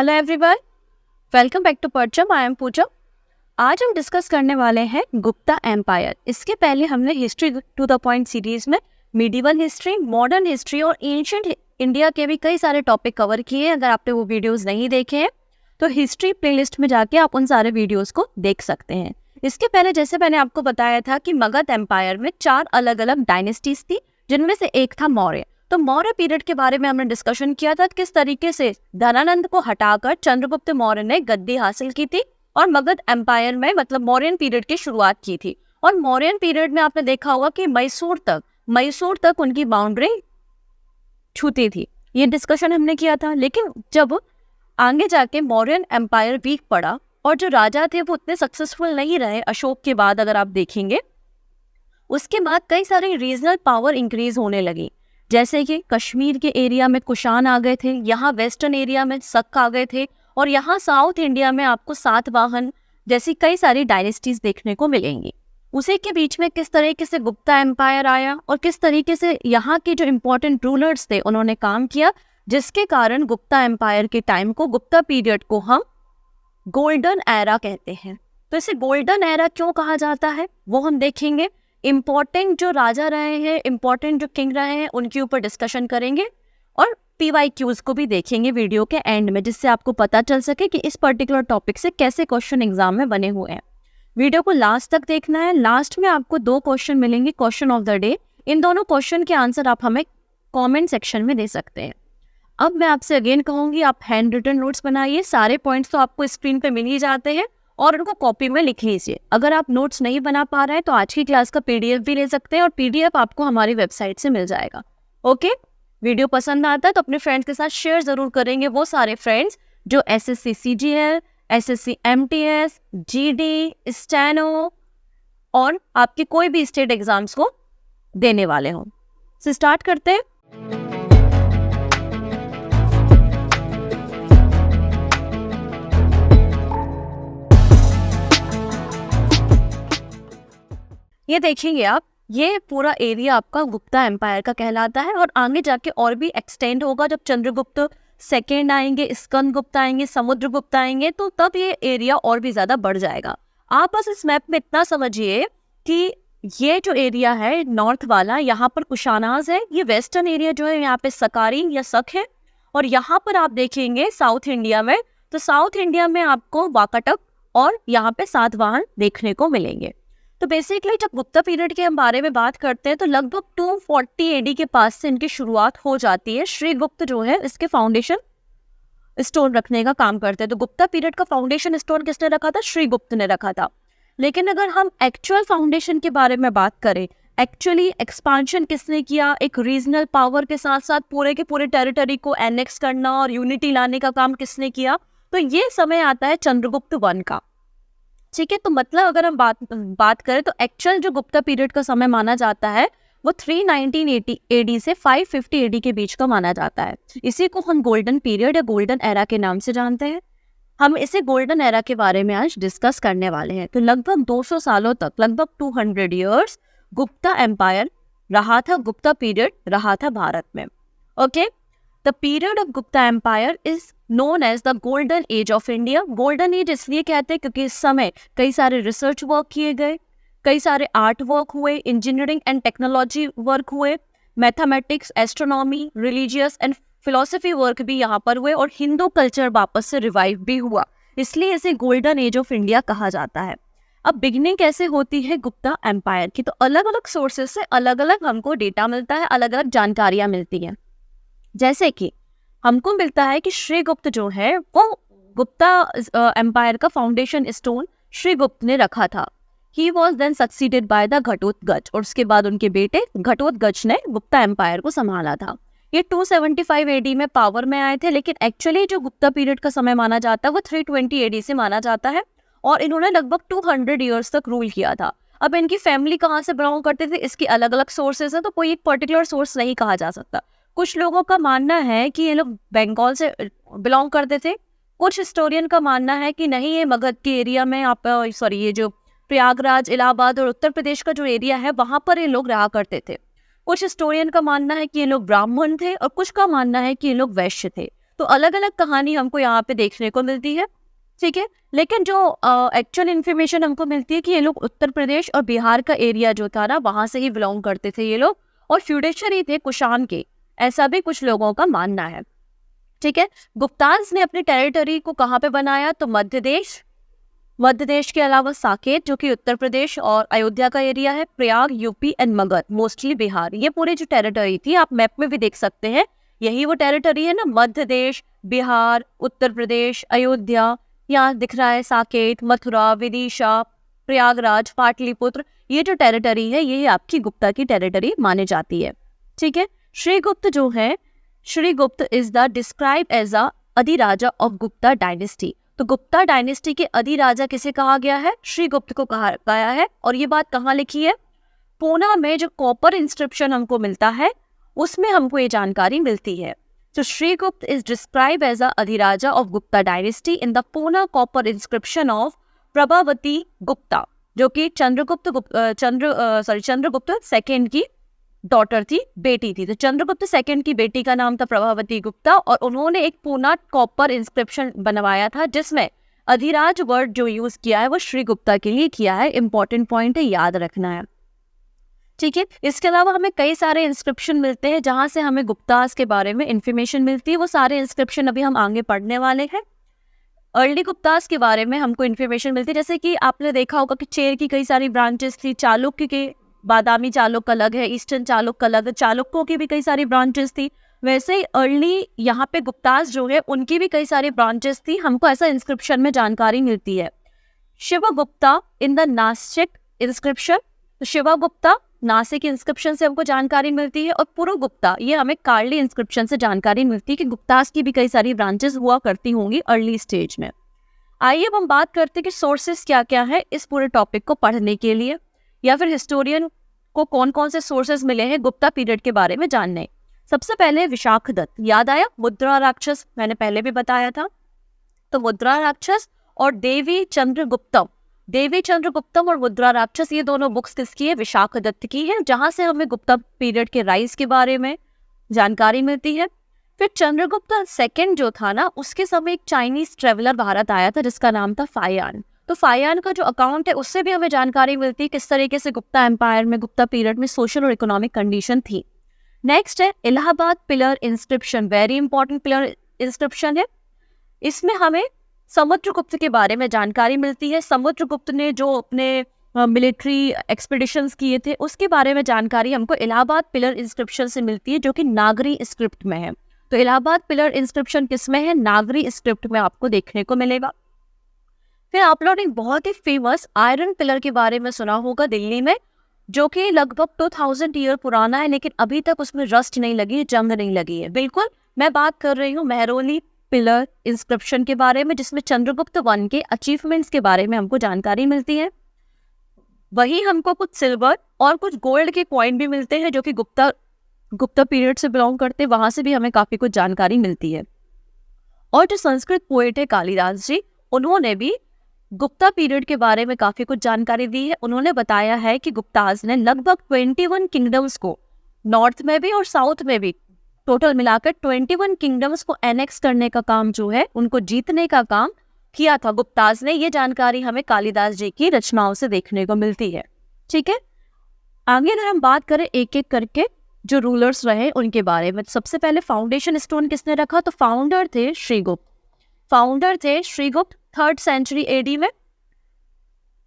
Hello everyone, welcome back to Parcham. I am Pooja. आज हम discuss करने वाले हैं गुप्ता एम्पायर। इसके पहले हमने history to the point series में मिडिवल हिस्ट्री, मॉडर्न हिस्ट्री और एंशिएंट इंडिया के भी कई सारे टॉपिक कवर किए हैं। अगर आपने वो वीडियोस नहीं देखे हैं तो हिस्ट्री प्लेलिस्ट में जाके आप उन सारे वीडियोस को देख सकते हैं। इसके पहले जैसे मैंने आपको बताया था कि मगध एम्पायर में 4 अलग अलग डायनेस्टीज थी, जिनमें से एक था मौर्य। तो मौर्य पीरियड के बारे में हमने डिस्कशन किया था, किस तरीके से धनानंद को हटाकर चंद्रगुप्त मौर्य ने गद्दी हासिल की थी और मगध एम्पायर में मतलब मौर्यन पीरियड की शुरुआत की थी। और मौर्यन पीरियड में आपने देखा होगा कि मैसूर तक उनकी बाउंड्री छूती थी। ये डिस्कशन हमने किया था। लेकिन जब आगे जाके मौर्यन एम्पायर वीक पड़ा और जो राजा थे वो उतने सक्सेसफुल नहीं रहे अशोक के बाद, अगर आप देखेंगे उसके बाद कई सारे रीजनल पावर इंक्रीज होने लगी। जैसे कि कश्मीर के एरिया में कुषाण आ गए थे, यहाँ वेस्टर्न एरिया में शक आ गए थे और यहाँ साउथ इंडिया में आपको सातवाहन जैसी कई सारी डायनेस्टीज देखने को मिलेंगी। उसी के बीच में किस तरीके से गुप्ता एम्पायर आया और किस तरीके से यहाँ के जो इम्पोर्टेंट रूलर्स थे उन्होंने काम किया, जिसके कारण गुप्ता एम्पायर के टाइम को, गुप्ता पीरियड को हम गोल्डन एरा कहते हैं। तो इसे गोल्डन एरा क्यों कहा जाता है वो हम देखेंगे। इम्पोर्टेंट जो राजा रहे हैं, इम्पोर्टेंट जो किंग रहे हैं, उनके ऊपर डिस्कशन करेंगे और PYQs को भी देखेंगे वीडियो के एंड में, जिससे आपको पता चल सके कि इस पर्टिकुलर टॉपिक से कैसे क्वेश्चन एग्जाम में बने हुए हैं। वीडियो को लास्ट तक देखना है। लास्ट में आपको 2 क्वेश्चन मिलेंगे, क्वेश्चन ऑफ द डे। इन दोनों क्वेश्चन के आंसर आप हमें कॉमेंट सेक्शन में दे सकते हैं। अब मैं आपसे अगेन कहूंगी, आप हैंड रिटन नोट्स बनाइए। सारे पॉइंट्स तो आपको स्क्रीन पे मिल ही जाते हैं और उनको कॉपी में लिख लीजिए। अगर आप नोट्स नहीं बना पा रहे हैं तो आज की क्लास का PDF भी ले सकते हैं और PDF आपको हमारी वेबसाइट से मिल जाएगा। ओके, वीडियो पसंद आता है तो अपने फ्रेंड्स के साथ शेयर जरूर करेंगे, वो सारे फ्रेंड्स जो SSC CGL, SSC MTS, GD, steno और आपके कोई भी स्टेट एग्जाम्स को देने वाले हों। तो स्टार्ट करते हैं। ये देखेंगे आप, ये पूरा एरिया आपका गुप्ता एम्पायर का कहलाता है और आगे जाके और भी एक्सटेंड होगा। जब चंद्रगुप्त सेकेंड आएंगे, स्कंदगुप्त आएंगे, समुद्रगुप्त आएंगे, तो तब ये एरिया और भी ज्यादा बढ़ जाएगा। आप बस इस मैप में इतना समझिए कि ये जो एरिया है नॉर्थ वाला, यहाँ पर कुशानाज है। ये वेस्टर्न एरिया जो है यहाँ पे सकारी या शक है। और यहाँ पर आप देखेंगे साउथ इंडिया में, तो साउथ इंडिया में आपको वाकाटक और यहाँ पे सातवाहन देखने को मिलेंगे। तो बेसिकली जब गुप्ता पीरियड के हम बारे में बात करते हैं तो लगभग 240 AD के पास से इनकी शुरुआत हो जाती है। श्रीगुप्त जो है इसके फाउंडेशन स्टोन रखने का काम करते हैं। तो गुप्ता पीरियड का फाउंडेशन स्टोन किसने रखा था? श्रीगुप्त ने रखा था। लेकिन अगर हम एक्चुअल फाउंडेशन के बारे में बात करें, एक्चुअली एक्सपांशन किसने किया, एक रीजनल पावर के साथ साथ पूरे के पूरे टेरिटरी को एनेक्स करना और यूनिटी लाने का काम किसने किया, तो ये समय आता है चंद्रगुप्त 1 का। ठीक है, तो मतलब अगर हम बात करें तो एक्चुअल जो गुप्ता पीरियड का समय माना जाता है वो 319 AD से 550 AD के बीच का माना जाता है। इसी को हम गोल्डन पीरियड या गोल्डन एरा के नाम से जानते हैं। हम इसे गोल्डन एरा के बारे में आज डिस्कस करने वाले हैं। तो लगभग 200 सालों तक, लगभग 200 years गुप्ता एम्पायर रहा था, गुप्ता पीरियड रहा था भारत में। Okay, the period of Gupta empire is known as the golden age of India. Golden age इसलिए कहते हैं क्योंकि इस समय कई सारे रिसर्च वर्क किए गए, कई सारे आर्ट वर्क हुए, इंजीनियरिंग एंड टेक्नोलॉजी वर्क हुए, mathematics, astronomy, religious and philosophy work भी यहाँ पर हुए और हिंदू कल्चर वापस से रिवाइव भी हुआ। इसलिए इसे गोल्डन एज ऑफ इंडिया कहा जाता है। अब बिगनिंग कैसे होती है गुप्ता एम्पायर की, तो अलग अलग सोर्सेज से अलग अलग हमको डेटा मिलता है, अलग अलग जानकारियां मिलती हैं। जैसे कि हमको मिलता है कि श्रीगुप्त जो है वो गुप्ता एम्पायर का फाउंडेशन स्टोन श्रीगुप्त ने रखा था। He was then succeeded by the Ghatotkacha, और उसके बाद उनके बेटे घटोत्कच ने गुप्ता एम्पायर को संभाला था। ये 275 AD में पावर में आए थे, लेकिन एक्चुअली जो गुप्ता पीरियड का समय माना जाता है वो 320 AD से माना जाता है और इन्होंने लगभग 200 years तक रूल किया था। अब इनकी फैमिली कहाँ से बिलोंग करते थे, इसकी अलग अलग सोर्सेज है, तो कोई एक पर्टिकुलर सोर्स नहीं कहा जा सकता। कुछ लोगों का मानना है कि ये लोग बंगाल से बिलोंग करते थे, कुछ हिस्टोरियन का मानना है कि नहीं, ये मगध के एरिया में ये जो प्रयागराज, इलाहाबाद और उत्तर प्रदेश का जो एरिया है वहां पर ये लोग रहा करते थे। कुछ हिस्टोरियन का मानना है कि ये लोग ब्राह्मण थे और कुछ का मानना है कि ये लोग वैश्य थे। तो अलग अलग कहानी हमको यहाँ पे देखने को मिलती है, ठीक है। लेकिन जो एक्चुअल इन्फॉर्मेशन हमको मिलती है कि ये लोग उत्तर प्रदेश और बिहार का एरिया जो था ना, वहां से ही बिलोंग करते थे ये लोग, और फ्यूडेशरी थे कुषाण के, ऐसा भी कुछ लोगों का मानना है, ठीक है। गुप्ताज ने अपनी टेरिटरी को कहाँ पे बनाया, तो मध्य देश के अलावा साकेत जो कि उत्तर प्रदेश और अयोध्या का एरिया है, Prayag UP and Magadh mostly Bihar, ये पूरी जो टेरिटरी थी आप मैप में भी देख सकते हैं, यही वो टेरिटरी है ना, मध्य देश, बिहार, उत्तर प्रदेश, अयोध्या, यहाँ दिख रहा है साकेत, मथुरा, विदिशा, प्रयागराज, पाटलिपुत्र, ये जो टेरिटरी है ये आपकी गुप्ता की टेरिटरी मानी जाती है, ठीक है। श्रीगुप्त जो है, Srigupta is the describe as a adhiraja of Gupta dynasty. तो गुप्ता डायनेस्टी के अधिराजा किसे कहा गया है, श्रीगुप्त को कहा गया है। और ये बात कहाँ लिखी है, पूना में जो कॉपर इंस्क्रिप्शन हमको मिलता है उसमें हमको ये जानकारी मिलती है। तो Srigupta is describe as a adhiraja of Gupta dynasty in the Poona copper inscription of Prabhavati Gupta, जो कि चंद्रगुप्त सेकेंड की डॉटर थी, बेटी थी। तो चंद्रगुप्त सेकंड की बेटी का नाम था प्रभावती गुप्ता, और उन्होंने एक पूना कॉपर इंस्क्रिप्शन बनवाया था जिसमें अधिराज वर्ड जो यूज किया है वो श्री गुप्ता के लिए किया है। इंपॉर्टेंट पॉइंट है, याद रखना है, ठीक है। इसके अलावा हमें कई सारे इंस्क्रिप्शन मिलते हैं जहां से हमें गुप्तास के बारे में इंफॉर्मेशन मिलती है, वो सारे इंस्क्रिप्शन अभी हम आगे पढ़ने वाले हैं। अर्ली गुप्तास के बारे में हमको इन्फॉर्मेशन मिलती है, जैसे कि आपने देखा होगा कि चेर की कई सारी ब्रांचेस थी, चालुक्य के, बादामी चालुक्य अलग है, ईस्टर्न चालुक्य अलग है, चालुक्यों की भी कई सारी ब्रांचेस थी। वैसे ही अर्ली यहाँ पे गुप्तास जो है उनकी भी कई सारी ब्रांचेस थी, हमको ऐसा इंस्क्रिप्शन में जानकारी मिलती है। शिवगुप्ता इन द नासिक इंस्क्रिप्शन, तो शिवगुप्ता नासिक इंस्क्रिप्शन से हमको जानकारी मिलती है, और पुरुगुप्ता ये हमें कार्ली इंस्क्रिप्शन से जानकारी मिलती है कि गुप्तास की भी कई सारी ब्रांचेस हुआ करती होंगी अर्ली स्टेज में। आइए अब हम बात करते हैं कि सोर्सेस क्या क्या है इस पूरे टॉपिक को पढ़ने के लिए, या फिर हिस्टोरियन को कौन कौन से सोर्सेज मिले हैं गुप्ता पीरियड के बारे में जानने। सबसे पहले विशाखदत्त, याद आया, मुद्रा राक्षस मैंने पहले भी बताया था, तो मुद्रा राक्षस और देवी चंद्रगुप्तम और मुद्रा राक्षस, ये दोनों बुक्स किसकी है, विशाखदत्त की है, जहां से हमें गुप्ता पीरियड के राइज के बारे में जानकारी मिलती है। फिर चंद्रगुप्त सेकंड जो था ना, उसके समय एक चाइनीज ट्रेवलर भारत आया था जिसका नाम था फायान। तो फायान का जो अकाउंट है उससे भी हमें जानकारी मिलती है किस तरीके से गुप्ता एम्पायर में, गुप्ता पीरियड में सोशल और इकोनॉमिक कंडीशन थी। नेक्स्ट है Allahabad pillar inscription, very important pillar inscription है। इसमें हमें समुद्रगुप्त के बारे में जानकारी मिलती है। समुद्रगुप्त ने जो अपने मिलिट्री एक्सपीडिशंस किए थे उसके बारे में जानकारी हमको इलाहाबाद पिलर इंस्क्रिप्शन से मिलती है, जो कि नागरी स्क्रिप्ट में है। तो इलाहाबाद पिलर इंस्क्रिप्शन किस में है, नागरी स्क्रिप्ट में आपको देखने को मिलेगा। फिर आप लोगों ने बहुत ही फेमस आयरन पिलर के बारे में सुना होगा दिल्ली में, जो कि लगभग 2000 ईयर पुराना है, लेकिन अभी तक उसमें रस्ट नहीं लगी है, जंग नहीं लगी है। बिल्कुल मैं बात कर रही हूँ मेहरौली पिलर इंस्क्रिप्शन के बारे में, जिसमें चंद्रगुप्त वन के अचीवमेंट्स के बारे में हमको जानकारी मिलती है। वही हमको कुछ सिल्वर और कुछ गोल्ड के कॉइन भी मिलते हैं जो कि गुप्ता पीरियड से बिलोंग करते हैं, वहां से भी हमें काफी कुछ जानकारी मिलती है। और जो संस्कृत पोएट है कालिदास जी, उन्होंने भी गुप्ता पीरियड के बारे में काफी कुछ जानकारी दी है। उन्होंने बताया है कि गुप्ताज ने लगभग 21 किंगडम्स को, नॉर्थ में भी और साउथ में भी, टोटल मिलाकर 21 किंगडम्स को एनेक्स करने का काम जो है, उनको जीतने का काम किया था गुप्ताज ने। ये जानकारी हमें कालिदास जी की रचनाओं से देखने को मिलती है, ठीक है। आगे अगर हम बात करें एक एक करके जो रूलर्स रहे उनके बारे में, सबसे पहले फाउंडेशन स्टोन किसने रखा, तो फाउंडर थे श्रीगुप्त 3rd सेंचुरी एडी में,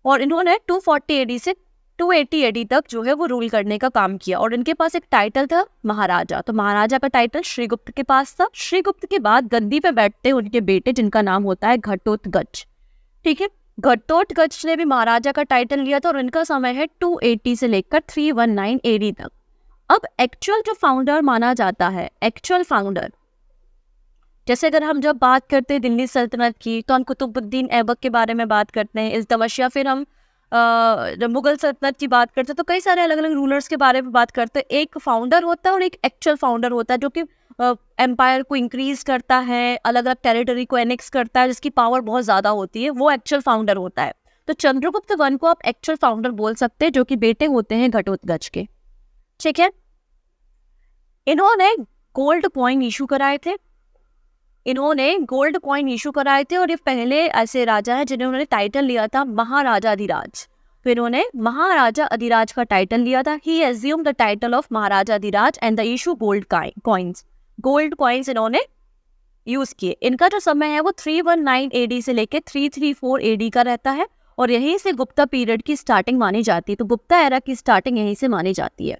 और इन्होंने 240 एडी से 280 एडी तक जो है वो रूल करने का काम किया। और इनके पास एक टाइटल था महाराजा, तो महाराजा का टाइटल श्रीगुप्त के पास था। श्रीगुप्त के बाद गद्दी पे बैठते उनके बेटे जिनका नाम होता है घटोत्कच, ठीक है। घटोत्कच ने भी महाराजा का टाइटल लिया था, और इनका समय है 280 से लेकर 319 एडी तक। अब एक्चुअल जो फाउंडर माना जाता है, एक्चुअल फाउंडर, जैसे अगर हम जब बात करते हैं दिल्ली सल्तनत की, तो हम कुतुबुद्दीन ऐबक के बारे में बात करते हैं, इल्तुतमिश, या फिर हम जब मुगल सल्तनत की बात करते हैं तो कई सारे अलग अलग रूलर्स के बारे में बात करते हैं। एक फाउंडर होता है और एक एक्चुअल फाउंडर होता है, जो कि एम्पायर को इंक्रीज करता है, अलग अलग टेरिटरी को एनेक्स करता है, जिसकी पावर बहुत ज़्यादा होती है, वो एक्चुअल फाउंडर होता है। तो चंद्रगुप्त वन को आप एक्चुअल फाउंडर बोल सकते हैं, जो कि बेटे होते हैं घटोत्कच के, ठीक है। इन्होंने गोल्ड कॉइन इशू कराए थे, इन्होंने गोल्ड कॉइन इशू कराए थे और ये पहले ऐसे राजा हैं जिन्होंने टाइटल लिया था महाराजा अधिराज। तो इन्होंने महाराजा अधिराज का टाइटल लिया था। He assume the title of Maharaja Adhiraj and the issue gold coins. Gold coins इन्होंने यूज किए। इनका जो समय है वो 319 एडी से लेके 334 एडी का रहता है और यहीं से गुप्ता पीरियड की स्टार्टिंग मानी जाती है। तो गुप्ता एरा की स्टार्टिंग यहीं से मानी जाती है।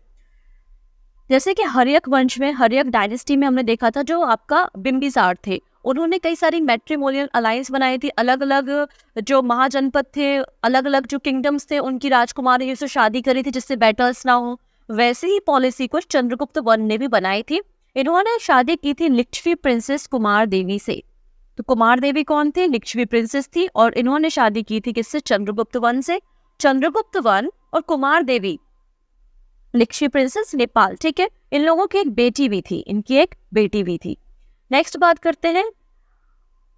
जैसे कि हर्यक वंश में, हर्यक डायनेस्टी में हमने देखा था जो आपका बिंबिसार थे, उन्होंने कई सारी मैट्रिमोनियल अलायंस बनाई थी। अलग अलग जो महाजनपद थे, अलग अलग जो किंगडम्स थे, उनकी राजकुमारियों से शादी करी थी जिससे बैटल्स ना हो। वैसे ही पॉलिसी को चंद्रगुप्त वन ने भी बनाई थी। इन्होंने शादी की थी लिच्छवी प्रिंसेस कुमार देवी से। तो कुमार देवी कौन थे? लिच्छवी प्रिंसेस थी और इन्होंने शादी की थी किससे? चंद्रगुप्त वन से। चंद्रगुप्त वन और कुमार देवी लिच्छवी प्रिंसेस नेपाल, ठीक है। इन लोगों की एक बेटी भी थी, इनकी एक बेटी भी थी। नेक्स्ट बात करते हैं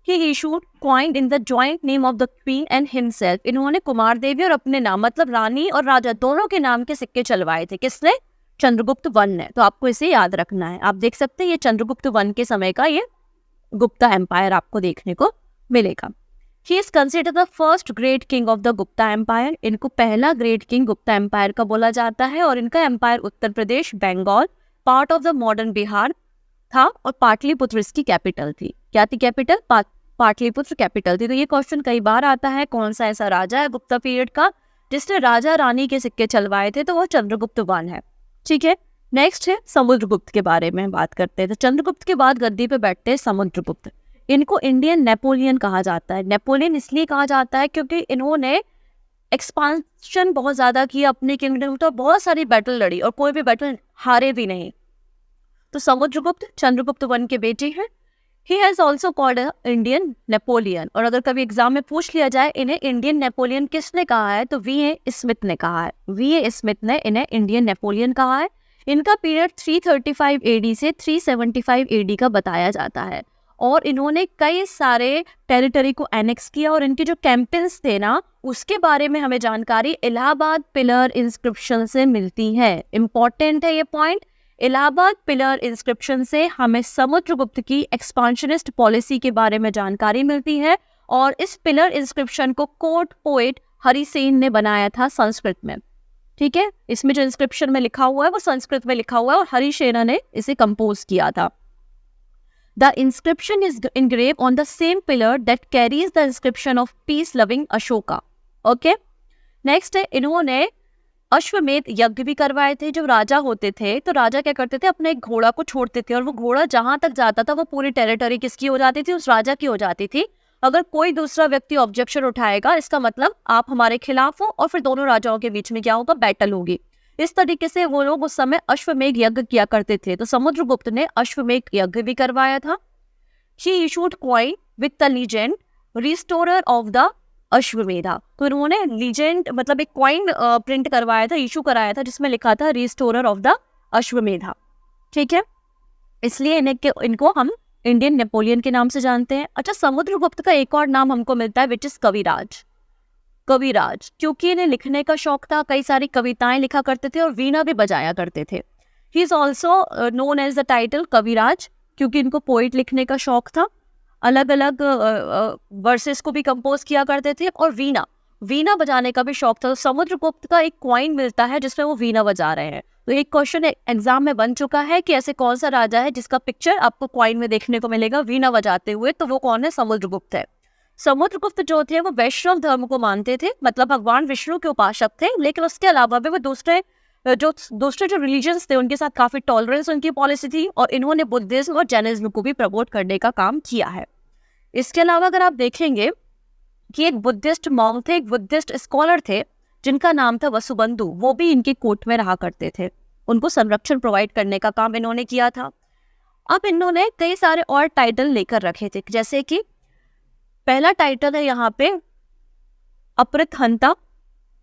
He issued coined in the joint name of the queen and himself। इन्होंने कुमार देवी और अपने नाम मतलब रानी और राजा दोनों के नाम के सिक्के चलवाए थे। किसने? चंद्रगुप्त वन ने। तो आपको इसे याद रखना है। आप देख सकते हैं ये चंद्रगुप्त वन के समय का ये गुप्ता एम्पायर आपको देखने को मिलेगा। He is considered the first great king of the Gupta empire. इनको पहला ग्रेट किंग गुप्ता एम्पायर का बोला जाता है और इनका empire Uttar Pradesh, Bengal, part of the modern Bihar था और पाटलिपुत्र इसकी कैपिटल थी। क्या थी कैपिटल? पाटलिपुत्र कैपिटल थी। तो ये क्वेश्चन कई बार आता है, कौन सा ऐसा राजा है गुप्ता पीरियड का जिसने राजा रानी के सिक्के चलवाए थे? तो वो चंद्रगुप्त वन है, ठीक है। नेक्स्ट है समुद्रगुप्त के बारे में बात करते हैं। तो चंद्रगुप्त के बाद गद्दी पे बैठते हैं समुद्रगुप्त। इनको इंडियन नेपोलियन कहा जाता है। नेपोलियन इसलिए कहा जाता है क्योंकि इन्होंने एक्सपांशन बहुत ज्यादा किया अपने किंगडम, तो बहुत सारी बैटल लड़ी और कोई भी बैटल हारे भी नहीं। तो समुद्रगुप्त चंद्रगुप्त वन के बेटे हैं। He has also called Indian Napoleon. और अगर कभी एग्जाम में पूछ लिया जाए इन्हें इंडियन नेपोलियन किसने कहा है, तो वी.ए. स्मिथ ने कहा है। वी.ए. स्मिथ ने इन्हें इंडियन नेपोलियन कहा है। इनका पीरियड 335 एडी से 375 एडी का बताया जाता है और इन्होंने कई सारे टेरिटरी को एनेक्स किया और इनके जो कैंपेन्स थे ना, उसके बारे में हमें जानकारी इलाहाबाद पिलर इंस्क्रिप्शन से मिलती है। इंपॉर्टेंट है ये पॉइंट। इलाहाबाद पिलर इंस्क्रिप्शन से हमें समुद्रगुप्त की एक्सपांशनिस्ट पॉलिसी के बारे में जानकारी मिलती है और इस पिलर इंस्क्रिप्शन को कोर्ट पोएट हरिसेन ने बनाया था संस्कृत में, ठीक है। इसमें जो इंस्क्रिप्शन में लिखा हुआ है वो संस्कृत में लिखा हुआ है और हरिसेना ने इसे कंपोज किया था। The inscription is engraved on the same pillar that carries the inscription of peace-loving Ashoka. Okay? Next है, इन्होंने अश्वमेध यज्ञ भी करवाए थे। जो राजा होते थे तो राजा क्या करते थे, अपने एक घोड़ा को छोड़ते थे और वो घोड़ा जहां तक जाता था वो पूरी टेरिटरी किसकी हो जाती थी? उस राजा की हो जाती थी। अगर कोई दूसरा व्यक्ति ऑब्जेक्शन उठाएगा इसका मतलब आप हमारे खिलाफ हो और फिर दोनों राजाओं के बीच में क्या होगा? बैटल होगी। इस तरीके से वो लोग उस समय अश्वमेध यज्ञ किया करते थे। तो समुद्रगुप्त ने अश्वमेध यज्ञ भी करवाया था। He issued coin with the legend restorer of the Ashvamedha. तो इन्होंने लीजेंड मतलब एक कॉइन प्रिंट करवाया था, इशू कराया था जिसमें लिखा था रिस्टोरर ऑफ द अश्वमेधा, ठीक है। इसलिए इनको हम इंडियन नेपोलियन के नाम से जानते हैं। अच्छा, समुद्रगुप्त का एक और नाम हमको मिलता है विच इज कविराज। कविराज क्योंकि इन्हें लिखने का शौक था, कई सारी कविताएं लिखा करते थे और वीणा भी बजाया करते थे। He is also known as the title Kaviraj क्योंकि इनको पोइट लिखने का शौक था। अलग अलग वर्सेस को भी कंपोज किया करते थे और वीणा बजाने का भी शौक था। तो समुद्रगुप्त का एक कॉइन मिलता है जिसमें वो वीणा बजा रहे हैं। तो एक क्वेश्चन एग्जाम में बन चुका है कि ऐसे कौन सा राजा है जिसका पिक्चर आपको कॉइन में देखने को मिलेगा वीणा बजाते हुए, तो वो कौन है? समुद्रगुप्त है। समुद्रगुप्त जो थे वो वैष्णव धर्म को मानते थे, मतलब भगवान विष्णु के उपासक थे, लेकिन उसके अलावा भी वो दूसरे जो रिलीजन्स थे उनके साथ काफी टॉलरेंस उनकी पॉलिसी थी और इन्होंने बुद्धिज्म और जैनिज्म को भी प्रमोट करने का काम किया है। इसके अलावा अगर आप देखेंगे कि एक बुद्धिस्ट मॉन्क थे, एक बुद्धिस्ट स्कॉलर थे जिनका नाम था वसुबंधु, वो भी इनके कोर्ट में रहा करते थे। उनको संरक्षण प्रोवाइड करने का काम इन्होंने किया था। अब इन्होंने कई सारे और टाइटल लेकर रखे थे, जैसे कि पहला टाइटल है यहाँ पे अपृत हंता,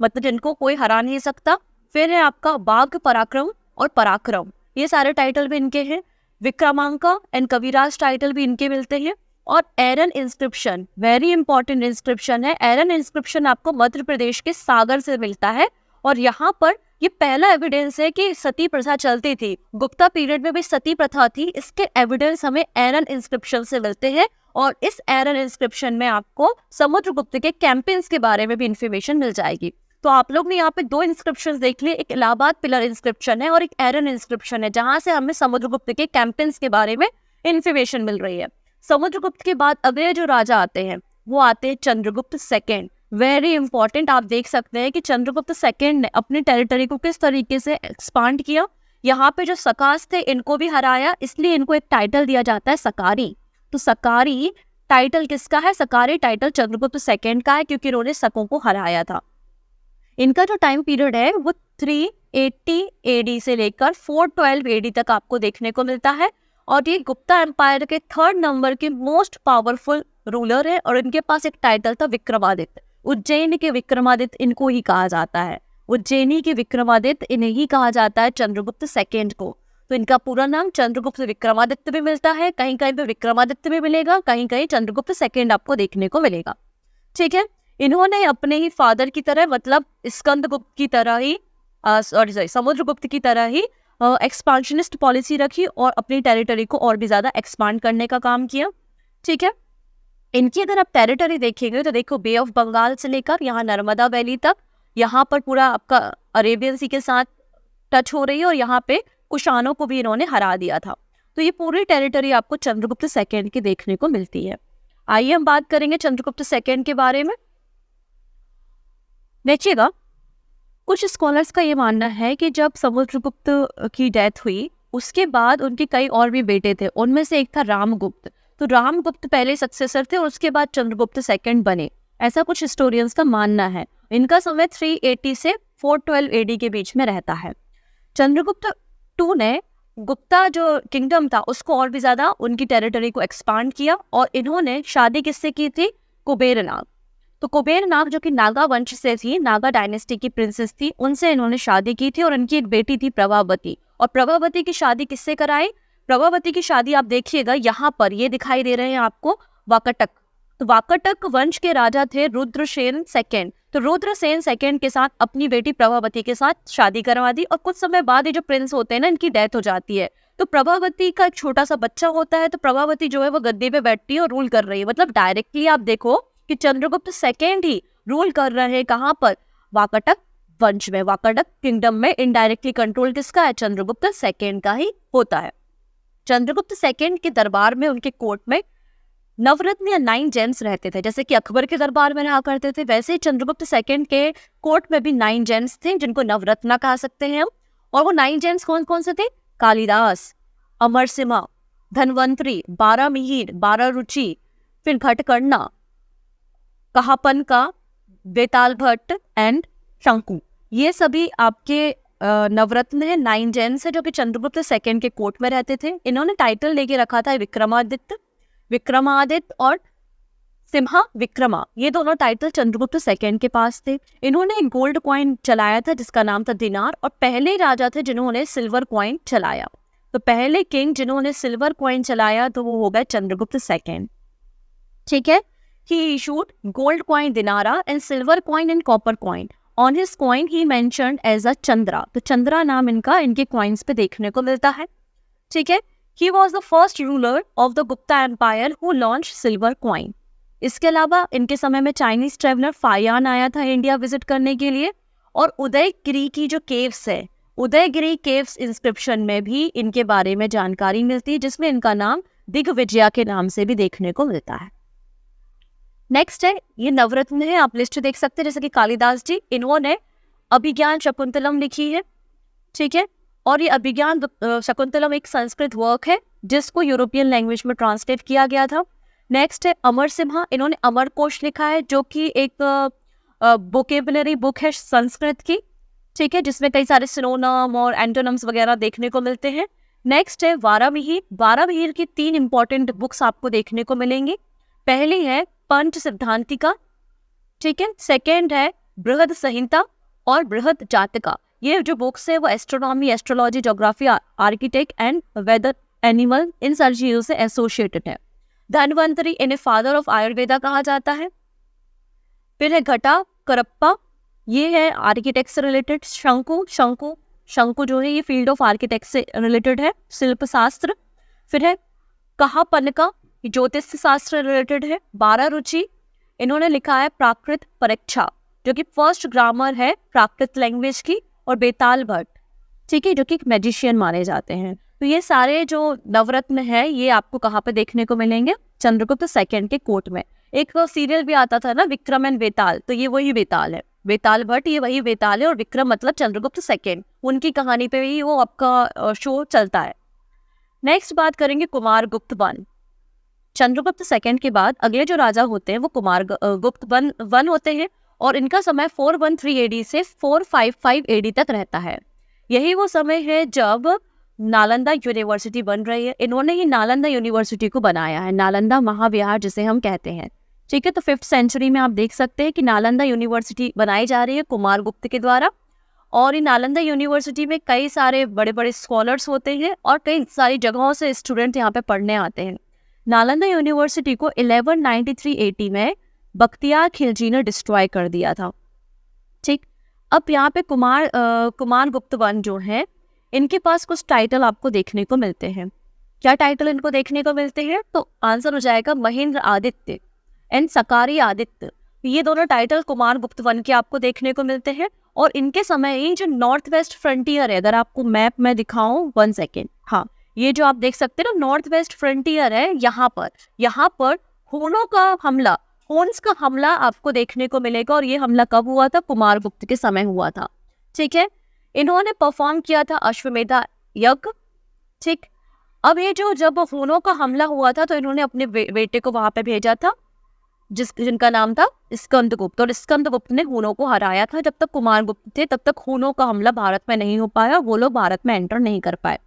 मतलब जिनको कोई हरा नहीं सकता। फिर है आपका बाघ पराक्रम और पराक्रम, ये सारे टाइटल भी इनके हैं। विक्रमांका एंड कविराज टाइटल भी इनके मिलते हैं। और एरन इंस्क्रिप्शन, वेरी इंपॉर्टेंट इंस्क्रिप्शन है। एरन इंस्क्रिप्शन आपको मध्य प्रदेश के सागर से मिलता है और यहाँ पर ये पहला एविडेंस है कि सती प्रथा चलती थी। गुप्ता पीरियड में भी सती प्रथा थी। इसके एविडेंस हमें एरन इंस्क्रिप्शन से मिलते हैं और इस एरन इंस्क्रिप्शन में आपको समुद्रगुप्त के कैंपेन्स के बारे में भी इंफॉर्मेशन मिल जाएगी। तो आप लोग ने यहाँ पे दो इंस्क्रिप्शन देख लिए, एक इलाहाबाद पिलर इंस्क्रिप्शन है और एक एरन इंस्क्रिप्शन है, जहां से हमें समुद्रगुप्त के कैंपेन्स के बारे में इंफॉर्मेशन मिल रही है। समुद्रगुप्त के बाद अगले जो राजा आते हैं वो आते हैं चंद्रगुप्त सेकेंड। वेरी इंपॉर्टेंट, आप देख सकते हैं कि चंद्रगुप्त सेकेंड ने अपनी टेरिटरी को किस तरीके से एक्सपांड किया। यहाँ पे जो सकास थे इनको भी हराया, इसलिए इनको एक टाइटल दिया जाता है सकारी। तो सकारी टाइटल किसका है? सकारी टाइटल चंद्रगुप्त सेकेंड का है, क्योंकि इन्होंने सकों को हराया था। इनका जो टाइम पीरियड है वो 380 AD से लेकर 412 AD तक आपको देखने को मिलता है और ये गुप्ता एम्पायर के 3rd नंबर के मोस्ट पावरफुल रूलर है और इनके पास एक टाइटल था विक्रमादित्य। उज्जैन के विक्रमादित्य इनको ही कहा जाता है, उज्जैनी के विक्रमादित्य इन्हें ही कहा जाता है चंद्रगुप्त सेकेंड को। तो इनका पूरा नाम चंद्रगुप्त विक्रमादित्य भी मिलता है, कहीं कहीं पे विक्रमादित्य भी मिलेगा, कहीं कहीं चंद्रगुप्त सेकेंड आपको देखने को मिलेगा। ठीक है, इन्होंने अपने ही फादर की तरह, मतलब स्कंदगुप्त की तरह ही समुद्रगुप्त की तरह ही एक्सपांशनिस्ट पॉलिसी रखी और अपनी टेरिटरी को और भी ज्यादा एक्सपांड करने का काम किया। ठीक है, इनकी अगर आप टेरिटरी देखेंगे तो देखो बे ऑफ बंगाल से लेकर यहाँ नर्मदा वैली तक, यहाँ पर पूरा आपका अरेबियन सी के साथ टच हो रही है और यहाँ पे कुशानों को भी इन्होंने हरा दिया था। तो ये पूरी टेरिटरी आपको चंद्रगुप्त सेकेंड की देखने को मिलती है। आइए हम बात करेंगे चंद्रगुप्त सेकेंड के बारे में। देखिएगा, कुछ स्कॉलर्स का ये मानना है कि जब समुद्रगुप्त की डेथ हुई उसके बाद उनके कई और भी बेटे थे, उनमें से एक था रामगुप्त। तो रामगुप्त पहले सक्सेसर थे और उसके बाद चंद्रगुप्त सेकंड बने, ऐसा कुछ हिस्टोरियंस का मानना है। इनका समय 380 से 412 AD के बीच में रहता है। चंद्रगुप्त 2 ने गुप्ता जो किंगडम था उसको और भी ज्यादा उनकी टेरिटरी को एक्सपांड किया और इन्होंने शादी किससे की थी? कुबेरनाग। तो कुबेरनाग जो कि नागा वंश से थी, नागा डायनेस्टी की प्रिंसेस थी, उनसे इन्होंने शादी की थी और इनकी एक बेटी थी प्रभावती। और प्रभावती की शादी किससे कराई? प्रभावती की शादी आप देखिएगा यहाँ पर ये दिखाई दे रहे हैं आपको वाकटक। तो वाकटक वंश के राजा थे रुद्रसेन सेकेंड। तो रुद्रसेन सेकेंड के साथ अपनी बेटी प्रभावती के साथ शादी करवा दी और कुछ समय बाद ये जो प्रिंस होते हैं ना, इनकी डेथ हो जाती है। तो प्रभावती का एक छोटा सा बच्चा होता है, तो प्रभावती जो है वो गद्दी पे बैठती है और रूल कर रही है। मतलब डायरेक्टली आप देखो कि चंद्रगुप्त सेकेंड ही रूल कर रहे हैं, कहाँ पर? वाकटक वंश में, वाकटक किंगडम में। इनडायरेक्टली कंट्रोल किसका है? चंद्रगुप्त सेकेंड का ही होता है। चंद्रगुप्त सेकेंड के दरबार में, उनके कोर्ट में नवरत्न या 9 जेम्स रहते थे। जैसे कि अकबर के दरबार में रहा करते थे, वैसे ही चंद्रगुप्त सेकेंड के कोर्ट में भी 9 जेम्स थे जिनको नवरत्ना कह सकते हैं हम। और वो 9 जेम्स कौन कौन से थे? कालिदास, अमरसिम्हा, धनवंतरी, 12 मिहिर, 12 रुचि, फिर घटकर्णा, कहापन का, बेताल भट्ट एंड शंकु। ये सभी आपके नवरत्न है, 9 जेम्स है जो कि चंद्रगुप्त सेकेंड के कोर्ट में रहते थे। इन्होंने टाइटल लेके रखा था विक्रमादित्य, विक्रमादित्य और सिम्हा विक्रमा। ये दोनों टाइटल चंद्रगुप्त सेकेंड के पास थे। इन्होंने एक गोल्ड कॉइन चलाया था जिसका नाम था दिनार, और पहले राजा थे जिन्होंने सिल्वर कॉइन चलाया। तो पहले किंग जिन्होंने सिल्वर कॉइन चलाया तो वो हो गया चंद्रगुप्त सेकेंड। ठीक है, he issued gold coin dinara and silver coin and copper coin. On his coin he mentioned as a Chandra. तो चंद्रा नाम इनका इनके कॉइन्स पे देखने को मिलता है। ठीक है, he was the first ruler of the Gupta Empire who launched silver coin. इसके अलावा इनके समय में चाइनीज ट्रेवलर फायान आया था इंडिया विजिट करने के लिए, और उदयगिरी की जो केव्स है, उदयगिरी केव्स इंस्क्रिप्शन में भी इनके बारे में जानकारी मिलती है, जिसमें इनका नाम दिग्विजया के नाम से भी देखने को मिलता है। नेक्स्ट है, ये नवरत्न है, आप लिस्ट देख सकते हैं। जैसे कि कालिदास जी, इन्होंने अभिज्ञान शकुंतलम लिखी है। ठीक है, और ये अभिज्ञान शकुंतलम एक संस्कृत वर्क है जिसको यूरोपियन लैंग्वेज में ट्रांसलेट किया गया था। नेक्स्ट है अमर सिम्हा, इन्होंने अमर कोश लिखा है जो कि एक वोकेबुलरी बुक है संस्कृत की। ठीक है, जिसमें कई सारे सिनोनिम और एंटोनिम्स वगैरह देखने को मिलते हैं। नेक्स्ट है वारामिहिर। वारामिहिर की 3 इंपॉर्टेंट बुक्स आपको देखने को मिलेंगी। पहली है पंच सिद्धांतिका। ठीक है, सेकेंड है बृहद संहिता और बृहद जातका। ये जो बुक्स है वो astronomy, astrology, geography, architect and weather animal, इन सारी चीजों से एसोसिएटेड है। धनवंतरी इन्हें फादर ऑफ आयुर्वेदा कहा जाता है। फिर है घटा करप्पा, ये है आर्किटेक्ट से रिलेटेड। शंकु शंकु शंकु जो है ये फील्ड ऑफ आर्किटेक्ट से रिलेटेड है, शिल्प शास्त्र। फिर है कहापनका, ये ज्योतिष शास्त्र रिलेटेड है। बारह रुचि, इन्होंने लिखा है प्राकृत परीक्षा, जो कि फर्स्ट ग्रामर है प्राकृत लैंग्वेज की। और बेताल भट्ट, ठीक है, जो कि मैजिशियन माने जाते हैं। तो ये सारे जो नवरत्न है ये आपको कहाँ पे देखने को मिलेंगे? चंद्रगुप्त सेकंड के कोर्ट में। एक सीरियल भी आता था ना, विक्रम एंड बेताल, तो ये वही बेताल है। बेताल भट्ट ये वही बेताल है, और विक्रम मतलब चंद्रगुप्त सेकंड, उनकी कहानी पे ही वो आपका शो चलता है। नेक्स्ट बात करेंगे कुमार गुप्त वन। चंद्रगुप्त सेकंड के बाद अगले जो राजा होते हैं वो कुमार गुप्त वन होते हैं, और इनका समय 413 एडी से 455 एडी तक रहता है। यही वो समय है जब नालंदा यूनिवर्सिटी बन रही है। इन्होंने ही नालंदा यूनिवर्सिटी को बनाया है, नालंदा महाविहार जिसे हम कहते हैं, ठीक है। तो 5th सेंचुरी में आप देख सकते हैं कि नालंदा यूनिवर्सिटी बनाई जा रही है कुमार गुप्त के द्वारा। और इन नालंदा यूनिवर्सिटी में कई सारे बड़े बड़े स्कॉलर्स होते हैं और कई सारी जगहों से स्टूडेंट यहाँ पे पढ़ने आते हैं। नालंदा यूनिवर्सिटी को 1193 एटी में बख्तियार खिलजी ने डिस्ट्रॉय कर दिया था, ठीक। अब यहाँ पे कुमार गुप्त वन जो है, इनके पास कुछ टाइटल आपको देखने को मिलते हैं। क्या टाइटल इनको देखने को मिलते हैं? तो आंसर हो जाएगा महेंद्र आदित्य एंड सकारी आदित्य। ये दोनों टाइटल कुमार गुप्त वन के आपको देखने को मिलते हैं। और इनके समय ही जो नॉर्थ वेस्ट फ्रंटियर है, अगर आपको मैप में दिखाऊं 1 सेकेंड, हाँ, ये जो आप देख सकते हैं ना नॉर्थ वेस्ट फ्रंटियर है, यहाँ पर हुनों का हमला, हुन्स का हमला आपको देखने को मिलेगा। और ये हमला कब हुआ था? कुमार गुप्त के समय हुआ था, ठीक है। इन्होंने परफॉर्म किया था अश्वमेधा यज्ञ, ठीक। अब ये जब हुनों का हमला हुआ था तो इन्होंने अपने बेटे को वहां पे भेजा था, जिनका नाम था स्कंदगुप्त। और स्कंदगुप्त ने हुनों को हराया था। जब तक कुमार गुप्त थे तब तक हुनों का हमला भारत में नहीं हो पाया, वो लोग भारत में एंटर नहीं कर पाए।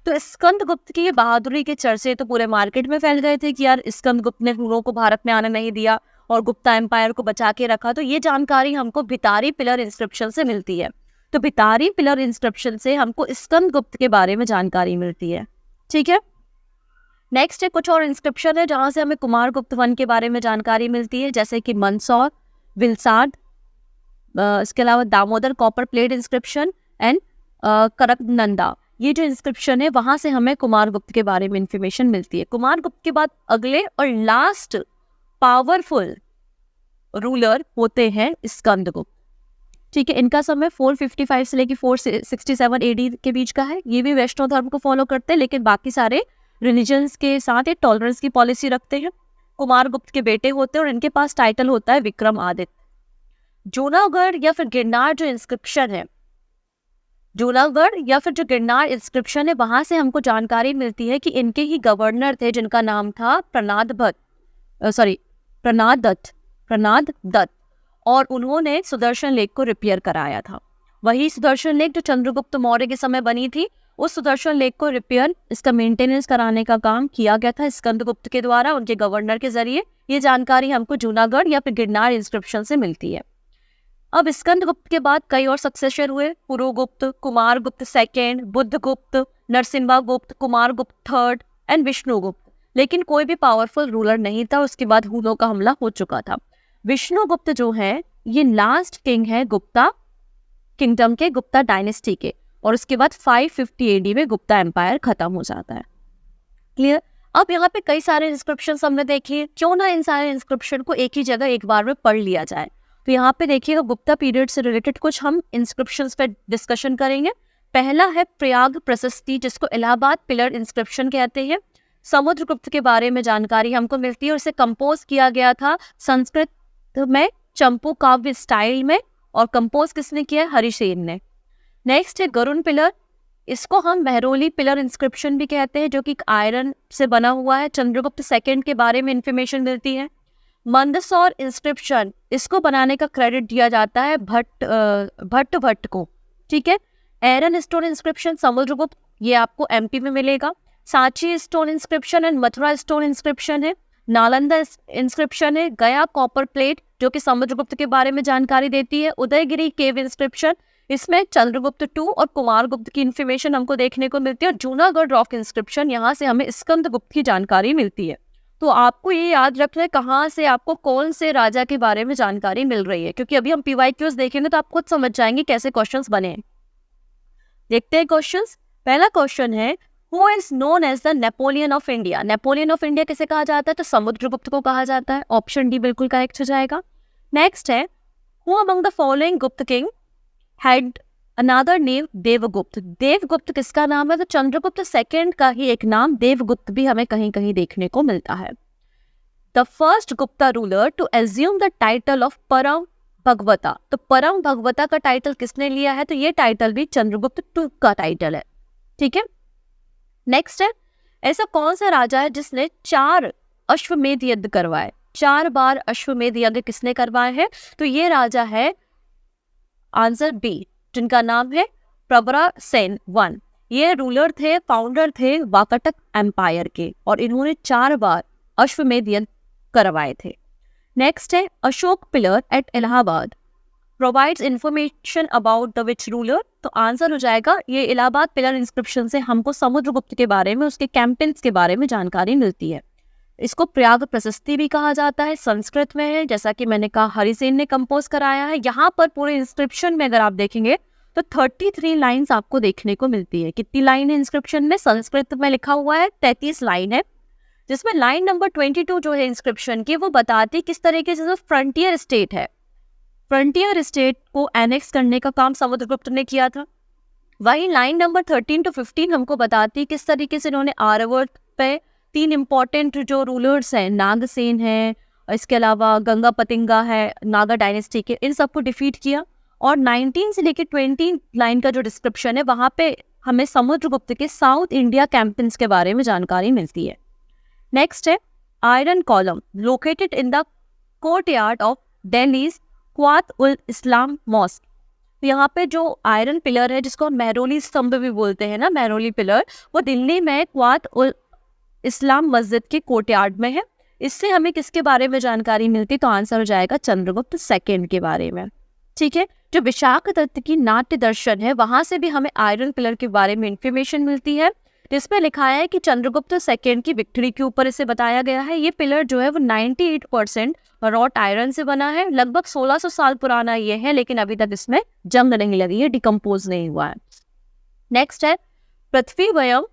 तो स्कंदगुप्त की ये बहादुरी के चर्चे तो पूरे मार्केट में फैल गए थे कि यार स्कंदगुप्त ने हुनों को भारत में आने नहीं दिया और गुप्ता एम्पायर को बचा के रखा। तो ये जानकारी हमको भितारी पिलर इंस्क्रिप्शन से मिलती है। तो भितारी पिलर इंस्क्रिप्शन से हमको स्कंदगुप्त के बारे में जानकारी मिलती है, ठीक है। नेक्स्ट है कुछ और इंस्क्रिप्शन है जहां से हमें कुमार गुप्त वन के बारे में जानकारी मिलती है, जैसे कि मंदसौर, विलसाड, इसके अलावा Damodar copper plate inscription and Karkananda. ये जो इंस्क्रिप्शन है वहां से हमें कुमार गुप्त के बारे में इंफॉर्मेशन मिलती है। कुमार गुप्त के बाद अगले और लास्ट पावरफुल रूलर होते हैं स्कंदगुप्त, ठीक है। इनका समय 455 से लेकर 467 एडी के बीच का है। ये भी वैष्णव धर्म को फॉलो करते हैं, लेकिन बाकी सारे रिलीजन्स के साथ एक टॉलरेंस की पॉलिसी रखते हैं। कुमार गुप्त के बेटे होते हैं और इनके पास टाइटल होता है विक्रम आदित्य। जूनागढ़ या फिर गिरनार जो इंस्क्रिप्शन है, जूनागढ़ या फिर जो गिरनार इंस्क्रिप्शन है, वहां से हमको जानकारी मिलती है कि इनके ही गवर्नर थे जिनका नाम था प्रनाद दत्त, और उन्होंने सुदर्शन लेक को रिपेयर कराया था। वही सुदर्शन लेक जो चंद्रगुप्त मौर्य के समय बनी थी, उस सुदर्शन लेक को रिपेयर, इसका मेंटेनेंस कराने का काम किया गया था स्कंदगुप्त के द्वारा, उनके गवर्नर के जरिए। ये जानकारी हमको जूनागढ़ या फिर गिरनार इंस्क्रिप्शन से मिलती है। अब स्कंदगुप्त के बाद कई और सक्सेसर हुए, पुरुगुप्त, कुमार गुप्त सेकेंड, बुद्धगुप्त, नरसिम्हा गुप्त, कुमार गुप्त थर्ड एंड विष्णुगुप्त। लेकिन कोई भी पावरफुल रूलर नहीं था। उसके बाद हुनों का हमला हो चुका था। विष्णुगुप्त जो है ये लास्ट किंग है गुप्ता किंगडम के, गुप्ता डायनेस्टी के। और उसके बाद 550 एडी में गुप्ता एम्पायर खत्म हो जाता है। क्लियर? अब यहाँ पे कई सारे इंस्क्रिप्शन हमने देखे, क्यों ना इन सारे इंस्क्रिप्शन को एक ही जगह एक बार में पढ़ लिया जाए। तो यहाँ पे देखिएगा गुप्ता पीरियड से रिलेटेड कुछ हम इंस्क्रिप्शंस पे डिस्कशन करेंगे। पहला है प्रयाग प्रशस्ति, जिसको इलाहाबाद पिलर इंस्क्रिप्शन कहते हैं। समुद्रगुप्त के बारे में जानकारी हमको मिलती है और इसे कंपोज किया गया था संस्कृत में चंपू काव्य स्टाइल में, और कंपोज किसने किया? हरिसेन ने। नेक्स्ट है गरुण पिलर, इसको हम महरौली पिलर इंस्क्रिप्शन भी कहते हैं, जो कि आयरन से बना हुआ है। चंद्रगुप्त सेकंड के बारे में इंफॉर्मेशन मिलती है। मंदसौर इंस्क्रिप्शन, इसको बनाने का क्रेडिट दिया जाता है भट्ट को, ठीक है। आयरन स्टोन इंस्क्रिप्शन समुद्रगुप्त, ये आपको एमपी में मिलेगा। Sanchi stone inscription and Mathura stone inscription है। नालंदा इंस्क्रिप्शन है। गया कॉपर प्लेट, जो कि समुद्रगुप्त के बारे में जानकारी देती है। उदयगिरी केव इंस्क्रिप्शन, इसमें चंद्रगुप्त 2 और कुमार गुप्त की इंफॉर्मेशन हमको देखने को मिलती है। और जूनागढ़ रॉक इंस्क्रिप्शन, यहाँ से हमें स्कंदगुप्त की जानकारी मिलती है। तो आपको ये याद रखना है कहाँ से आपको कौन से राजा के बारे में जानकारी मिल रही है, क्योंकि अभी हम PYQs देखेंगे तो आप खुद समझ जाएंगे कैसे क्वेश्चंस बने हैं। देखते हैं क्वेश्चंस। पहला क्वेश्चन है, who is known as the Napoleon of India. Napoleon of India किसे कहा जाता है? तो समुद्रगुप्त को कहा जाता है। ऑप्शन डी बिल्कुल करेक्ट हो जाएगा। नेक्स्ट है, हु अमंग द फॉलोइंग गुप्त king had another name Devagupta. Devagupta किसका नाम है? तो चंद्रगुप्त सेकंड का ही एक नाम देवगुप्त भी हमें कहीं कहीं देखने को मिलता है। The first Gupta ruler to assume the title of Param Bhagavata. तो परम भगवता का टाइटल किसने लिया है? तो ये टाइटल भी चंद्रगुप्त टू का टाइटल है। ठीक है। नेक्स्ट है, ऐसा कौन सा राजा है जिसने 4 अश्वमेध यज्ञ करवाए? 4 बार अश्वमेध यज्ञ किसने करवाए हैं? तो ये राजा है आंसर बी, जिनका नाम है प्रवरसेन I। ये रूलर थे, फाउंडर थे वाकाटक एम्पायर के, और इन्होंने 4 बार अश्वमेध यज्ञ करवाए थे। नेक्स्ट है, Ashoka pillar at Allahabad provides information about the which ruler. तो आंसर हो जाएगा ये इलाहाबाद पिलर इंस्क्रिप्शन से हमको समुद्रगुप्त के बारे में, उसके कैंपेन्स के बारे में जानकारी मिलती है। इसको प्रयाग प्रशस्ति भी कहा जाता है, संस्कृत में है, जैसा कि मैंने कहा हरिसेन ने कंपोज कराया है। यहाँ पर पूरे इंस्क्रिप्शन में अगर आप देखेंगे तो 33 लाइन्स आपको देखने को मिलती है। कितनी लाइन है इंस्क्रिप्शन में? संस्कृत में लिखा हुआ है 33 लाइन है, जिसमें लाइन नंबर 22 जो है इंस्क्रिप्शन की, वो बताती किस तरीके से फ्रंटियर स्टेट है, फ्रंटियर स्टेट को एनेक्स करने का काम समुद्रगुप्त ने किया था। वही लाइन नंबर 13 to 15 हमको बताती किस तरीके से उन्होंने आर्यवर्त पे 3 इंपॉर्टेंट जो रूलर्स हैं, नागसेन है, इसके अलावा गंगा पतिंगा है, नागा डायनेस्टी के, इन सबको डिफीट किया। और 19 से लेकर 20 लाइन का जो डिस्क्रिप्शन है, वहाँ पे हमें समुद्रगुप्त के साउथ इंडिया कैंपेन्स के बारे में जानकारी मिलती है। नेक्स्ट है, iron column located in the courtyard of Delhi's Quwwat ul Islam mosque. यहाँ पे जो आयरन पिलर है, जिसको हम मेहरोली स्तंभ भी बोलते हैं ना, मेहरोली पिलर, वो दिल्ली में क्वात उल इस्लाम मस्जिद के कोर्टयार्ड में है। इससे हमें किसके बारे में जानकारी मिलती? तो आंसर हो जाएगा चंद्रगुप्त सेकंड के बारे में। ठीक है। जो विशाखदत्त की नाट्य दर्शन है, वहां से भी हमें आयरन पिलर के बारे में इंफॉर्मेशन मिलती है, जिसमें लिखा है कि चंद्रगुप्त सेकंड की विक्ट्री के ऊपर इसे बताया गया है। ये पिलर जो है वो 98% रॉट आयरन से बना है। लगभग 1600 साल पुराना ये है, लेकिन अभी तक इसमें जंग नहीं लगी है, डिकम्पोज नहीं हुआ है। नेक्स्ट है, पृथ्वीवयम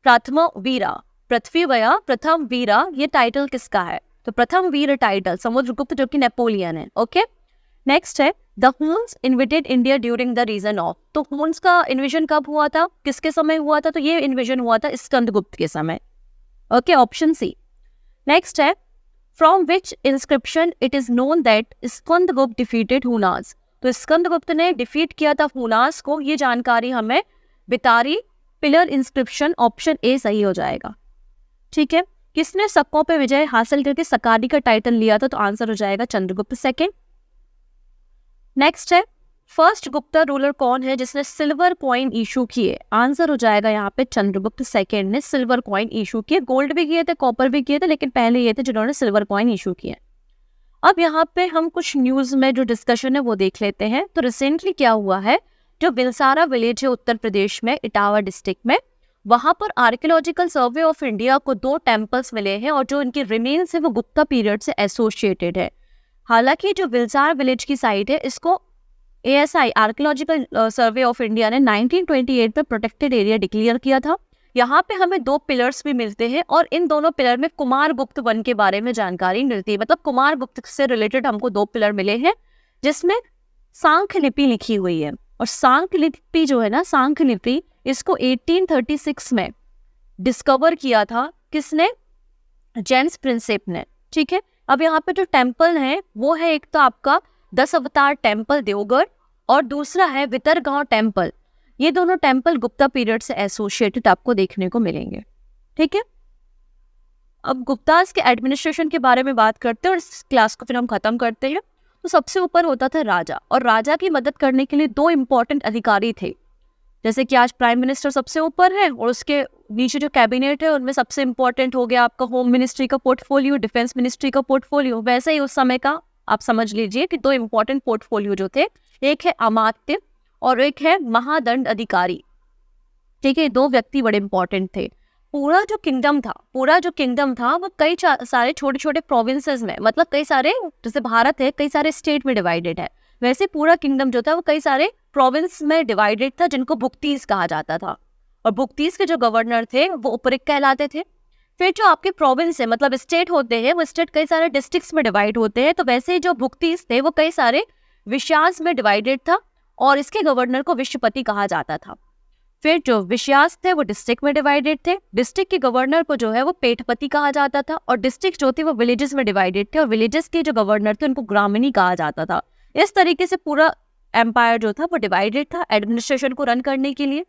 प्रथम वीरा। पृथ्वीवया प्रथम वीरा, ये टाइटल किसका है? तो प्रथम वीर टाइटल समुद्रगुप्त, जो कि नेपोलियन है। ओके। नेक्स्ट है, the Huns invaded India during the reign of. तो हून्स का इन्वेजन कब हुआ था, किसके समय हुआ था? तो ये इन्वेजन हुआ था स्कंदगुप्त के समय। Okay, option C. नेक्स्ट है, from which inscription it is known that Skandagupta defeated Hunas. तो स्कंदगुप्त ने डिफीट किया था हुनास को, ये जानकारी हमें बितारी पिलर इंस्क्रिप्शन, ऑप्शन ए सही हो जाएगा। ठीक है। किसने सक्कों पे विजय हासिल करके सकारी का टाइटल लिया था? तो आंसर हो जाएगा चंद्रगुप्त सेकंड। नेक्स्ट है, फर्स्ट गुप्ता रूलर कौन है जिसने सिल्वर कॉइन इशू किए? आंसर हो जाएगा यहाँ पे चंद्रगुप्त सेकंड ने सिल्वर कॉइन इशू किए। गोल्ड भी किए थे, कॉपर भी किए थे, लेकिन पहले ये थे जिन्होंने सिल्वर कॉइन इशू किए। अब यहाँ पे हम कुछ न्यूज में जो डिस्कशन है वो देख लेते हैं। तो रिसेंटली क्या हुआ है, जो बिलसारा विलेज है उत्तर प्रदेश में, इटावा डिस्ट्रिक्ट में, वहां पर आर्कियोलॉजिकल सर्वे ऑफ इंडिया को 2 टेम्पल्स मिले हैं, और जो इनकी रिमेन्स है वो गुप्ता पीरियड से एसोसिएटेड है। हालांकि जो बिलसारा विलेज की साइट है, इसको ASI archaeological survey of India ने 1928 में प्रोटेक्टेड एरिया डिक्लेयर किया था। यहाँ पे हमें 2 पिलर्स भी मिलते हैं, और इन दोनों पिलर में कुमार गुप्त वन के बारे में जानकारी मिलती है। मतलब कुमार गुप्त से रिलेटेड हमको 2 पिलर मिले हैं, जिसमें सांख्य लिपि लिखी हुई है। और सांख्य लिपि जो है ना, सांख्य लिपि, इसको 1836 में डिस्कवर किया था किसने? जेम्स प्रिंसेप ने। ठीक है। अब यहाँ पे जो टेम्पल है वो है, एक तो आपका 10 अवतार टेम्पल देवगढ़, और दूसरा है वितरगांव टेम्पल। ये दोनों टेम्पल गुप्ता पीरियड से एसोसिएटेड आपको देखने को मिलेंगे। ठीक है। अब गुप्तास के एडमिनिस्ट्रेशन के बारे में बात करते हैं, और इस क्लास को फिर हम खत्म करते हैं। तो सबसे ऊपर होता था राजा, और राजा की मदद करने के लिए 2 इंपॉर्टेंट अधिकारी थे। जैसे कि आज प्राइम मिनिस्टर सबसे ऊपर है, और उसके नीचे जो कैबिनेट है उनमें सबसे इंपॉर्टेंट हो गया आपका होम मिनिस्ट्री का पोर्टफोलियो, डिफेंस मिनिस्ट्री का पोर्टफोलियो। वैसे ही उस समय का आप समझ लीजिए कि 2 इंपॉर्टेंट पोर्टफोलियो जो थे, एक है अमात्य और एक है महादंड अधिकारी। ठीक है, 2 व्यक्ति बड़े इंपॉर्टेंट थे। पूरा जो किंगडम था वो कई सारे छोटे छोटे प्रोविंसेस में, मतलब कई सारे, जैसे भारत है कई सारे स्टेट में डिवाइडेड है, वैसे पूरा किंगडम जो था वो कई सारे प्रोविंस में डिवाइडेड था, जिनको भुक्तीस कहा जाता था। और भुक्तीस के जो गवर्नर थे वो उपरिक कहलाते थे। फिर जो आपके प्रोविंस है, मतलब स्टेट होते हैं, वो स्टेट कई सारे डिस्ट्रिक्ट्स में डिवाइड होते हैं, तो वैसे ही जो भुक्तीस थे वो कई सारे विश्यास में डिवाइडेड था, और इसके गवर्नर को विश्वपति कहा जाता था। फिर जो विश्यास थे वो डिस्ट्रिक्ट में डिवाइडेड थे, डिस्ट्रिक्ट के गवर्नर को जो है वो पेठपति कहा जाता था, और डिस्ट्रिक्ट जो थे वो विलेजेस में डिवाइडेड थे, और विलेजेस के जो गवर्नर थे उनको ग्रामीणी कहा जाता था। इस तरीके से पूरा एम्पायर जो था वो डिवाइडेड था एडमिनिस्ट्रेशन को रन करने के लिए।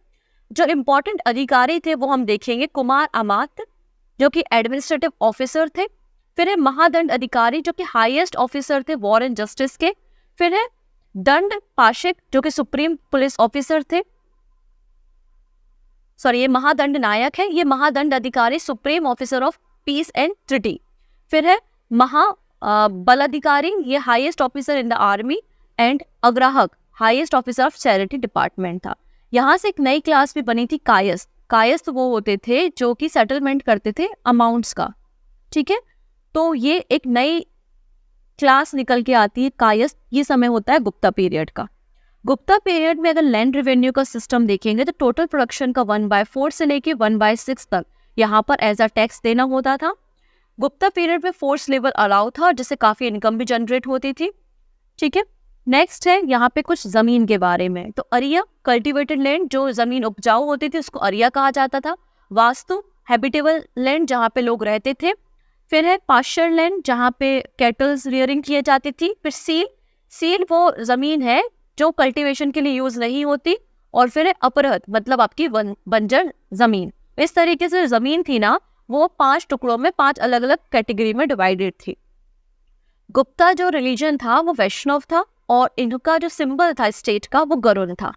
जो इम्पोर्टेंट अधिकारी थे वो हम देखेंगे कुमार अमात्य, जो कि एडमिनिस्ट्रेटिव ऑफिसर थे। फिर है महादंड अधिकारी, जो कि हाईएस्ट ऑफिसर थे वॉर एंड जस्टिस के। फिर है दंड पाशक, जो कि सुप्रीम पुलिस ऑफिसर थे, ये महादंड नायक है, ये महादंड अधिकारी supreme officer of peace and treaty. फिर है बल अधिकारी, ये highest officer in the army, and अग्राहक highest officer of charity department था। यहाँ से एक नई क्लास भी बनी थी कायस्थ। कायस्थ वो होते थे जो कि सेटलमेंट करते थे अमाउंट्स का, ठीक है। तो ये एक नई क्लास निकल के आती है कायस्थ। ये समय होता है गुप्ता पीरियड का। गुप्ता पीरियड में अगर लैंड रेवेन्यू का सिस्टम देखेंगे तो टोटल प्रोडक्शन का 1/4 से लेके 1/6 तक यहाँ पर एज अ टैक्स देना होता था। गुप्ता पीरियड में फोर्स लेवल अलाउ था, जिससे काफी इनकम भी जनरेट होती थी, ठीक है। नेक्स्ट है यहाँ पे कुछ जमीन के बारे में। तो अरिया कल्टिवेटेड लैंड, जो जमीन उपजाऊ होती थी उसको अरिया कहा जाता था। वास्तु हैबिटेबल लैंड, जहाँ पे लोग रहते थे। फिर है पास्चर लैंड, जहाँ पे कैटल्स रियरिंग किए जाती थी। फिर सील वो जमीन है जो कल्टीवेशन के लिए यूज नहीं होती। और फिर है अपरहत, मतलब आपकी बंजर जमीन। इस तरीके से जमीन थी ना वो 5 टुकड़ों में 5 अलग अलग कैटेगरी में डिवाइडेड थी। गुप्ता जो रिलीजन था वो वैष्णव था, और इनका जो सिंबल था स्टेट का वो गरुड़ था।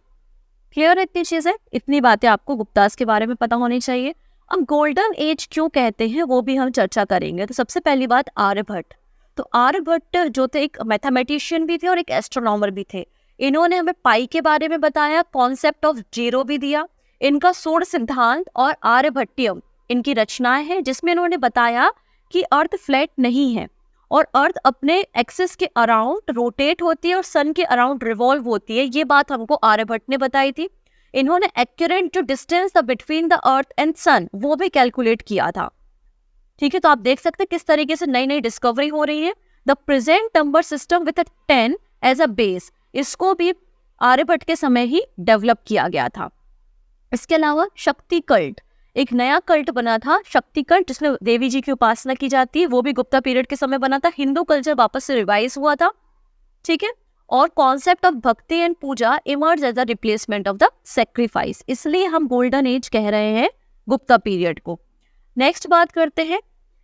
क्लियर है इतनी चीजें? इतनी बातें आपको गुप्तास के बारे में पता होनी चाहिए। अब गोल्डन एज क्यों कहते हैं वो भी हम चर्चा करेंगे। तो सबसे पहली बात आर्यभट्ट। तो आर्यभट्ट जो थे एक मैथमेटिशियन भी थे और एक एस्ट्रोनॉमर भी थे। इन्होंने हमें पाई के बारे में बताया, कॉन्सेप्ट ऑफ जीरो भी दिया। इनका सूर्य सिद्धांत और आर्यभट्टियम इनकी रचनाएं हैं, जिसमें इन्होंने बताया कि अर्थ फ्लैट नहीं है और अर्थ अपने एक्सिस के अराउंड रोटेट होती है और सन के अराउंड रिवॉल्व होती है। ये बात हमको आर्यभट्ट ने बताई थी। इन्होंने एक्यूरेट जो डिस्टेंस था बिटवीन द अर्थ एंड सन वो भी कैलकुलेट किया था, ठीक है। तो आप देख सकते हैं किस तरीके से नई नई डिस्कवरी हो रही है। The present number system with 10 as a base, इसको भी आर्यभट्ट के समय ही डेवलप किया गया था। इसके अलावा शक्ति कल्ट, एक नया कल्ट बना था शक्ति कल्ट, जिसमें देवी जी की उपासना की जाती है, वो भी गुप्ता पीरियड के समय बना था। हिंदू कल्चर वापस से रिवाइज हुआ था, ठीक है। और concept of bhakti and puja emerge as a replacement of the sacrifice, इसलिए हम गोल्डन एज कह रहे हैं गुप्ता पीरियड को। नेक्स्ट बात करते हैं,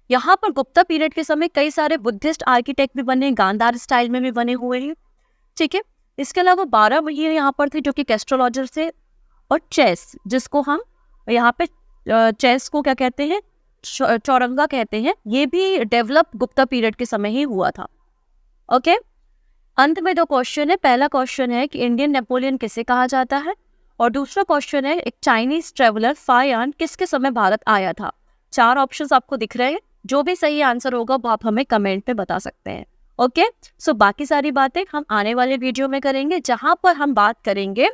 यहाँ पर गुप्ता पीरियड के समय कई सारे बुद्धिस्ट आर्किटेक्ट भी बने, गांधार स्टाइल में भी बने हुए हैं, ठीक है। इसके अलावा 12 महीने यहाँ पर थे जो कि एस्ट्रोलॉजर थे। और चेस, जिसको हम यहाँ पे चेस को क्या कहते हैं, चौरंगा कहते हैं, ये भी डेवलप गुप्ता पीरियड के समय ही हुआ था, ओके। अंत में 2 क्वेश्चन है। पहला क्वेश्चन है कि इंडियन नेपोलियन किसे कहा जाता है, और दूसरा क्वेश्चन है एक चाइनीज ट्रेवलर फायान किसके समय भारत आया था। 4 ऑप्शंस आपको दिख रहे हैं, जो भी सही आंसर होगा वो आप हमें कमेंट पे बता सकते हैं, ओके। सो बाकी सारी बातें हम आने वाले वीडियो में करेंगे, जहां पर हम बात करेंगे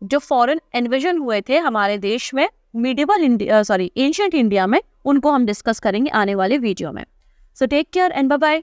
जो फॉरेन इन्वेजन हुए थे हमारे देश में मिडिवल इंडिया, एंशिएंट इंडिया में, उनको हम डिस्कस करेंगे आने वाले वीडियो में। So take care and bye bye.